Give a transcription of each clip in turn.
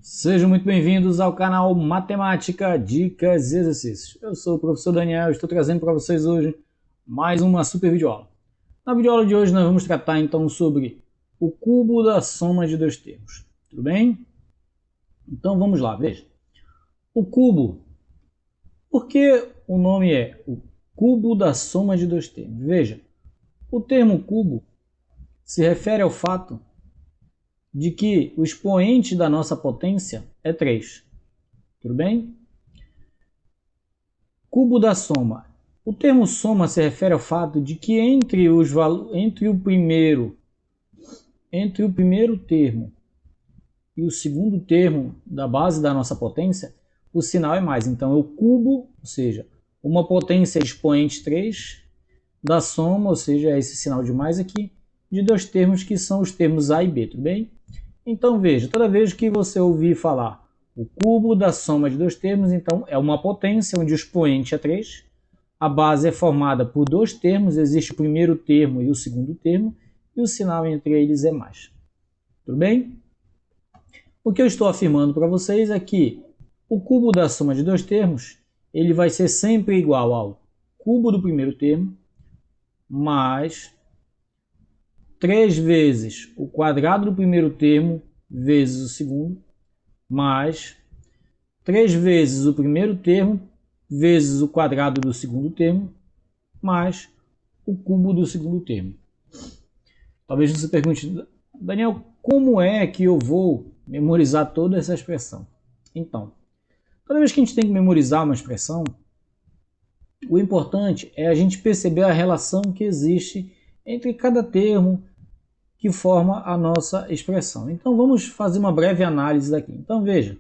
Sejam muito bem-vindos ao canal Matemática, Dicas e Exercícios. Eu sou o professor Daniel e estou trazendo para vocês hoje mais uma super videoaula. Na videoaula de hoje nós vamos tratar então sobre o cubo da soma de dois termos. Tudo bem? Então vamos lá, veja. O cubo, por que o nome é o cubo da soma de dois termos? Veja, o termo cubo se refere ao fato de que o expoente da nossa potência é 3. Tudo bem? Cubo da soma. O termo soma se refere ao fato de que entre o primeiro termo e o segundo termo da base da nossa potência, o sinal é mais. Então, é o cubo, ou seja, uma potência expoente 3, da soma, ou seja, é esse sinal de mais aqui, de dois termos que são os termos A e B, tudo bem? Então veja, toda vez que você ouvir falar o cubo da soma de dois termos, então é uma potência onde o expoente é 3, a base é formada por dois termos, existe o primeiro termo e o segundo termo, e o sinal entre eles é mais. Tudo bem? O que eu estou afirmando para vocês é que o cubo da soma de dois termos, ele vai ser sempre igual ao cubo do primeiro termo, mais 3 vezes o quadrado do primeiro termo vezes o segundo, mais 3 vezes o primeiro termo vezes o quadrado do segundo termo, mais o cubo do segundo termo. Talvez você pergunte, Daniel, como é que eu vou memorizar toda essa expressão? Então, toda vez que a gente tem que memorizar uma expressão, o importante é a gente perceber a relação que existe entre cada termo que forma a nossa expressão. Então vamos fazer uma breve análise daqui. Então veja,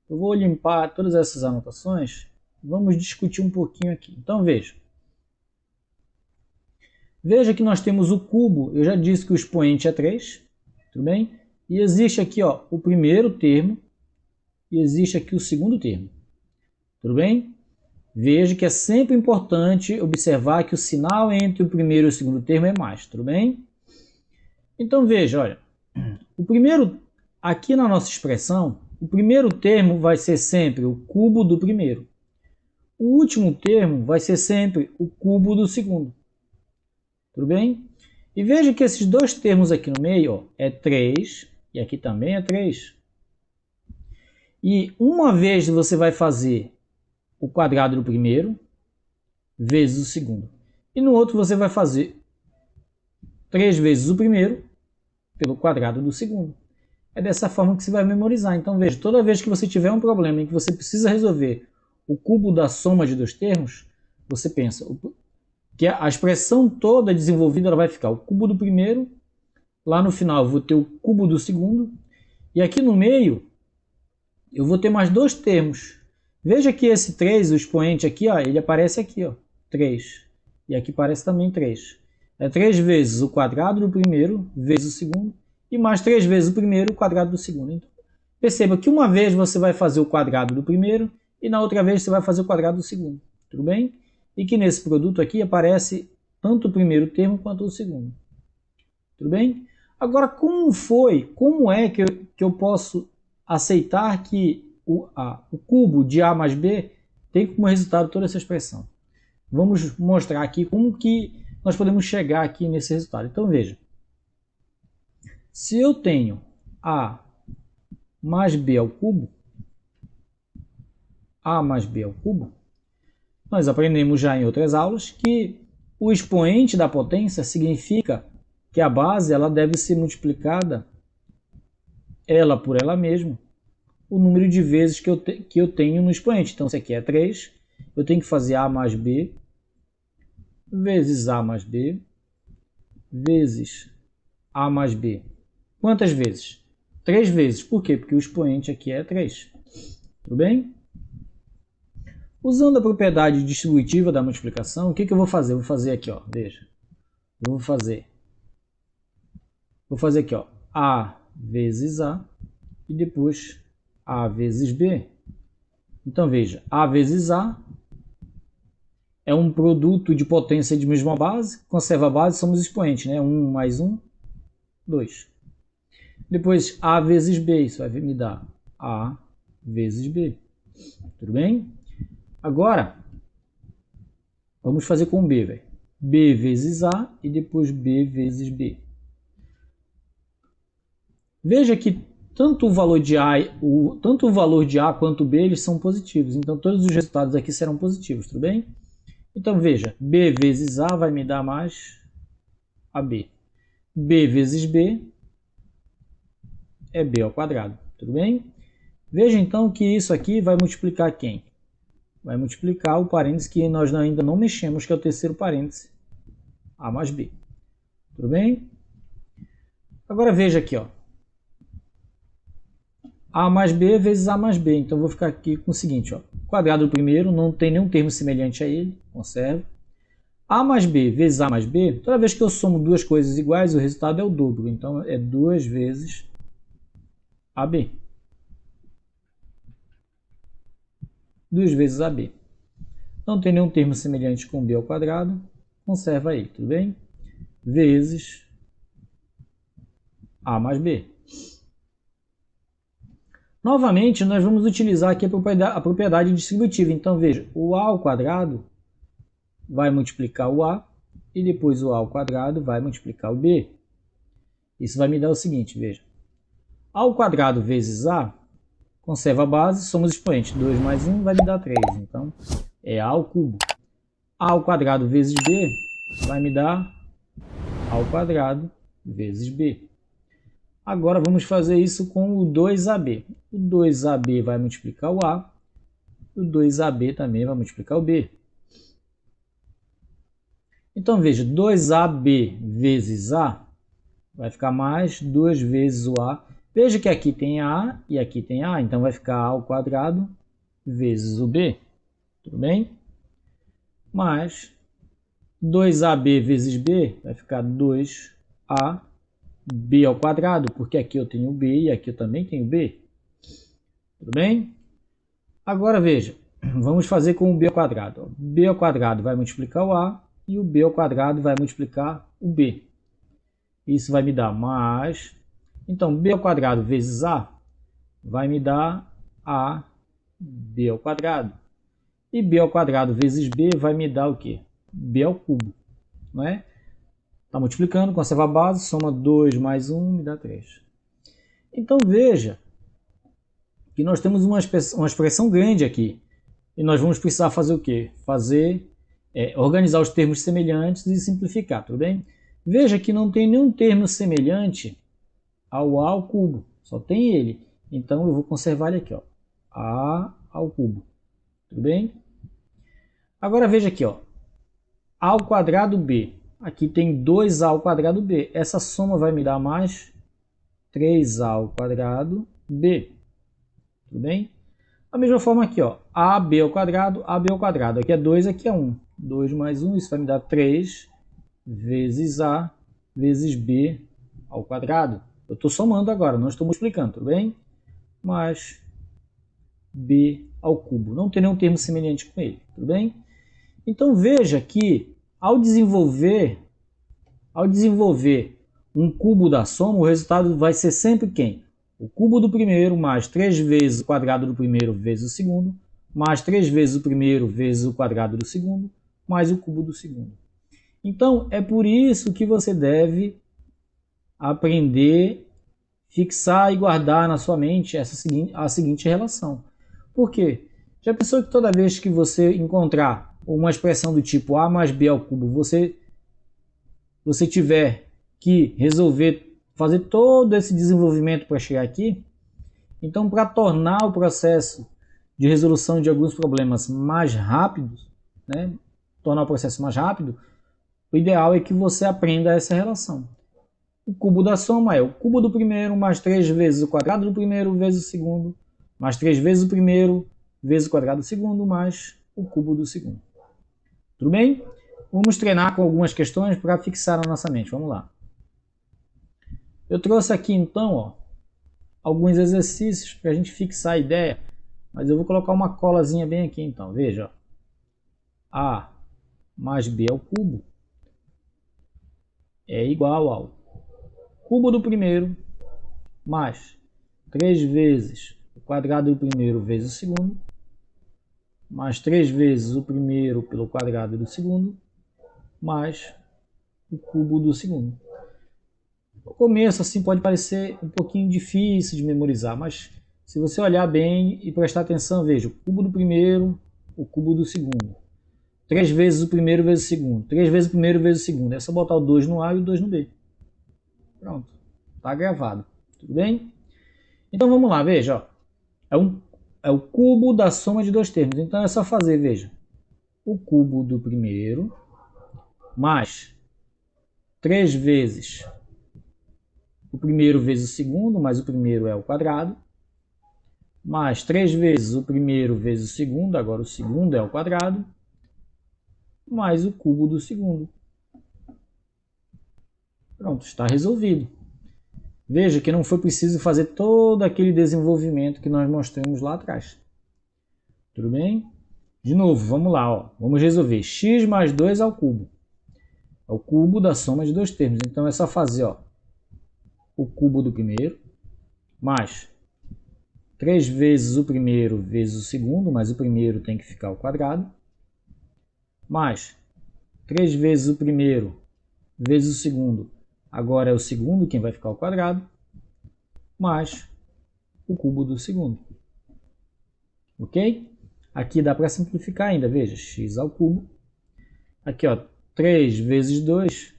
eu vou limpar todas essas anotações, vamos discutir um pouquinho aqui. Então veja. Veja que nós temos o cubo, eu já disse que o expoente é 3, tudo bem? E existe aqui ó, o primeiro termo e existe aqui o segundo termo, tudo bem? Veja que é sempre importante observar que o sinal entre o primeiro e o segundo termo é mais, tudo bem? Então veja, olha, aqui na nossa expressão, o primeiro termo vai ser sempre o cubo do primeiro. O último termo vai ser sempre o cubo do segundo. Tudo bem? E veja que esses dois termos aqui no meio ó, é 3 e aqui também é 3. E uma vez você vai fazer o quadrado do primeiro vezes o segundo. E no outro você vai fazer 3 vezes o primeiro pelo quadrado do segundo. É dessa forma que você vai memorizar. Então veja, toda vez que você tiver um problema em que você precisa resolver o cubo da soma de dois termos, você pensa que a expressão toda desenvolvida ela vai ficar o cubo do primeiro, lá no final eu vou ter o cubo do segundo, e aqui no meio eu vou ter mais dois termos. Veja que esse 3, o expoente aqui, ó, ele aparece aqui, ó, 3. E aqui aparece também 3. É 3 vezes o quadrado do primeiro vezes o segundo e mais 3 vezes o primeiro o quadrado do segundo. Então, perceba que uma vez você vai fazer o quadrado do primeiro e na outra vez você vai fazer o quadrado do segundo. Tudo bem? E que nesse produto aqui aparece tanto o primeiro termo quanto o segundo. Tudo bem? Agora, como é que eu posso aceitar que o cubo de A mais B tem como resultado toda essa expressão? Vamos mostrar aqui como que nós podemos chegar aqui nesse resultado. Então veja, se eu tenho A mais B ao cubo, nós aprendemos já em outras aulas que o expoente da potência significa que a base ela deve ser multiplicada ela por ela mesma, o número de vezes que eu tenho no expoente. Então, se aqui é 3, eu tenho que fazer A mais B vezes A mais B vezes A mais B. Quantas vezes? 3 vezes. Por quê? Porque o expoente aqui é 3. Tudo bem? Usando a propriedade distributiva da multiplicação, o que eu vou fazer? Eu vou fazer aqui, ó, veja. Eu vou fazer aqui, ó, A vezes A e depois A vezes B. Então, veja, A vezes A é um produto de potência de mesma base, conserva a base, somos expoentes, né? 1 mais 1, 2. Depois A vezes B, isso vai me dar A vezes B. Tudo bem? Agora, vamos fazer com B, velho. B vezes A e depois B vezes B. Veja que tanto o valor de A quanto B eles são positivos. Então, todos os resultados aqui serão positivos, tudo bem? Então, veja, B vezes A vai me dar mais AB. B vezes B é B ao quadrado, tudo bem? Veja, então, que isso aqui vai multiplicar quem? Vai multiplicar o parênteses que nós ainda não mexemos, que é o terceiro parêntese, A mais B. Tudo bem? Agora, veja aqui, ó. A mais B vezes A mais B. Então, vou ficar aqui com o seguinte, ó. Quadrado do primeiro, não tem nenhum termo semelhante a ele, conserve. A mais B vezes A mais B, toda vez que eu somo duas coisas iguais, o resultado é o dobro. Então, é 2 vezes AB. 2 vezes AB. Não tem nenhum termo semelhante com B ao quadrado, conserva ele, tudo bem? Vezes A mais B. Novamente, nós vamos utilizar aqui a propriedade distributiva. Então, veja, o A ao quadrado vai multiplicar o A e depois o A ao quadrado vai multiplicar o B. Isso vai me dar o seguinte, veja. A ao quadrado vezes A, conserva a base, somos expoentes. 2 mais 1 vai me dar 3. Então, é A ao cubo. A ao quadrado vezes B vai me dar A ao quadrado vezes B. Agora vamos fazer isso com o 2AB. O 2AB vai multiplicar o A. O 2AB também vai multiplicar o B. Então veja, 2AB vezes A vai ficar mais 2 vezes o A. Veja que aqui tem A e aqui tem A. Então vai ficar A ao quadrado vezes o B. Tudo bem? Mais 2AB vezes B vai ficar 2A B ao quadrado, porque aqui eu tenho B e aqui eu também tenho B. Tudo bem? Agora veja, vamos fazer com o B ao quadrado. B ao quadrado vai multiplicar o A e o B ao quadrado vai multiplicar o B. Isso vai me dar mais... Então, B ao quadrado vezes A vai me dar A B ao quadrado. E B ao quadrado vezes B vai me dar o quê? B ao cubo, não é? Está multiplicando, conserva a base, soma 2 mais 1, me dá 3. Então veja que nós temos uma expressão grande aqui. E nós vamos precisar fazer o quê? Organizar os termos semelhantes e simplificar, tudo bem? Veja que não tem nenhum termo semelhante ao A ao cubo, só tem ele. Então eu vou conservar ele aqui, ó, A ao cubo, tudo bem? Agora veja aqui, ó, A ao quadrado B. Aqui tem 2A ao quadrado B. Essa soma vai me dar mais 3A ao quadrado B. Tudo bem? Da mesma forma aqui, ó, AB ao quadrado, AB ao quadrado. Aqui é 2, aqui é 1. 2 mais 1, isso vai me dar 3 vezes A vezes B ao quadrado. Eu estou somando agora, não estou multiplicando, tudo bem? Mais B ao cubo. Não tem nenhum termo semelhante com ele, tudo bem? Então veja que ao desenvolver um cubo da soma, o resultado vai ser sempre quem? O cubo do primeiro mais 3 vezes o quadrado do primeiro vezes o segundo, mais 3 vezes o primeiro vezes o quadrado do segundo, mais o cubo do segundo. Então, é por isso que você deve aprender, fixar e guardar na sua mente a seguinte relação. Por quê? Já pensou que toda vez que você encontrar uma expressão do tipo A mais B ao cubo, você tiver que resolver, fazer todo esse desenvolvimento para chegar aqui? Então, para tornar o processo de resolução de alguns problemas mais rápidos, né, tornar o processo mais rápido, o ideal é que você aprenda essa relação. O cubo da soma é o cubo do primeiro mais 3 vezes o quadrado do primeiro vezes o segundo, mais 3 vezes o primeiro vezes o quadrado do segundo, mais o cubo do segundo. Tudo bem? Vamos treinar com algumas questões para fixar na nossa mente. Vamos lá. Eu trouxe aqui então, ó, alguns exercícios para a gente fixar a ideia, mas eu vou colocar uma colazinha bem aqui então. Veja, ó. A mais B ao cubo é igual ao cubo do primeiro mais 3 vezes o quadrado do primeiro vezes o segundo, mais 3 vezes o primeiro pelo quadrado do segundo, mais o cubo do segundo. No começo assim pode parecer um pouquinho difícil de memorizar, mas se você olhar bem e prestar atenção, veja, o cubo do primeiro, o cubo do segundo. 3 vezes o primeiro vezes o segundo. 3 vezes o primeiro vezes o segundo. É só botar o 2 no A e o 2 no B. Pronto. Está gravado. Tudo bem? Então vamos lá, veja. Ó. É o cubo da soma de dois termos. Então é só fazer, veja. O cubo do primeiro mais 3 vezes o primeiro vezes o segundo, mas o primeiro é o quadrado, mais 3 vezes o primeiro vezes o segundo, agora o segundo é o quadrado, mais o cubo do segundo. Pronto, está resolvido. Veja que não foi preciso fazer todo aquele desenvolvimento que nós mostramos lá atrás. Tudo bem? De novo, vamos lá. Ó. Vamos resolver x mais 2 ao cubo. É o cubo da soma de dois termos. Então é só fazer ó, o cubo do primeiro, mais 3 vezes o primeiro vezes o segundo, mas o primeiro tem que ficar ao quadrado, mais 3 vezes o primeiro vezes o segundo, agora é o segundo quem vai ficar ao quadrado, mais o cubo do segundo. Ok? Aqui dá para simplificar ainda, veja, x ao cubo. Aqui, ó, 3 vezes 2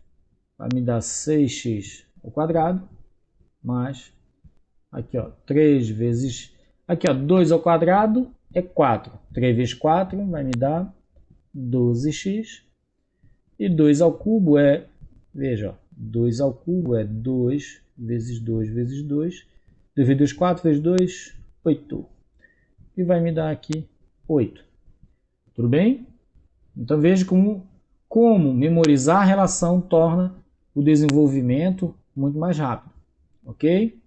vai me dar 6x ao quadrado, mais, aqui, ó, 3 vezes, aqui, ó, 2 ao quadrado é 4. 3 vezes 4 vai me dar 12x. E 2 ao cubo é, veja, ó, 2 ao cubo é 2 vezes 2 vezes 2. 2 vezes 2, 4 vezes 2, 8. E vai me dar aqui 8. Tudo bem? Então veja como memorizar a relação torna o desenvolvimento muito mais rápido. Ok?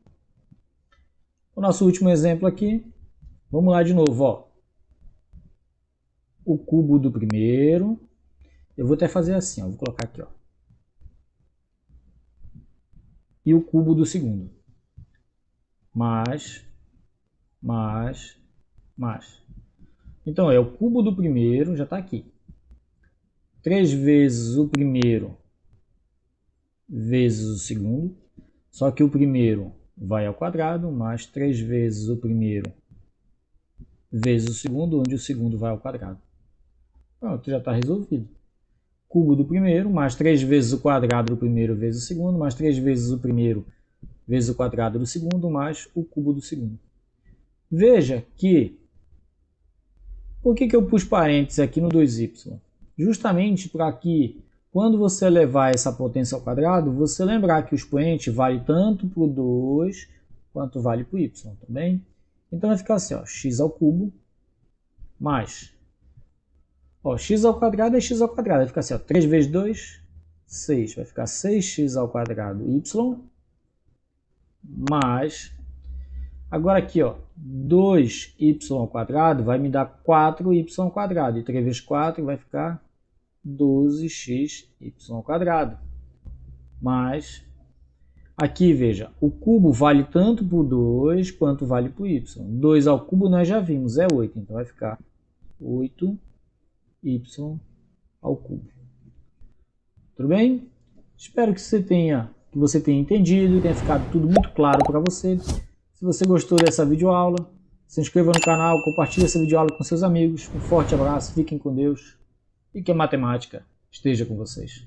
O nosso último exemplo aqui. Vamos lá de novo. Ó. O cubo do primeiro. Eu vou até fazer assim. Ó. Vou colocar aqui. Ó. E o cubo do segundo. Mais. Então, é o cubo do primeiro, já está aqui. 3 vezes o primeiro vezes o segundo. Só que o primeiro vai ao quadrado, mais 3 vezes o primeiro vezes o segundo, onde o segundo vai ao quadrado. Pronto, já está resolvido. Cubo do primeiro, mais 3 vezes o quadrado do primeiro vezes o segundo, mais 3 vezes o primeiro vezes o quadrado do segundo, mais o cubo do segundo. Veja que... Por que eu pus parênteses aqui no 2y? Justamente para que, quando você elevar essa potência ao quadrado, você lembrar que o expoente vale tanto para o 2 quanto vale para o y, tá bem? Então vai ficar assim, ó, x ao cubo mais, ó, x ao quadrado é x ao quadrado, vai ficar assim, ó, 3 vezes 2, 6, vai ficar 6x ao quadrado y, mais, agora aqui, ó, 2y ao quadrado vai me dar 4y ao quadrado, e 3 vezes 4 vai ficar 12xy ao quadrado, mais, aqui veja, o cubo vale tanto para o 2 quanto vale para o y. 2 ao cubo nós já vimos, é 8, então vai ficar 8y ao cubo. Tudo bem? Espero que você tenha entendido, tenha ficado tudo muito claro para você. Se você gostou dessa videoaula, se inscreva no canal, compartilhe essa videoaula com seus amigos. Um forte abraço, fiquem com Deus e que a matemática esteja com vocês.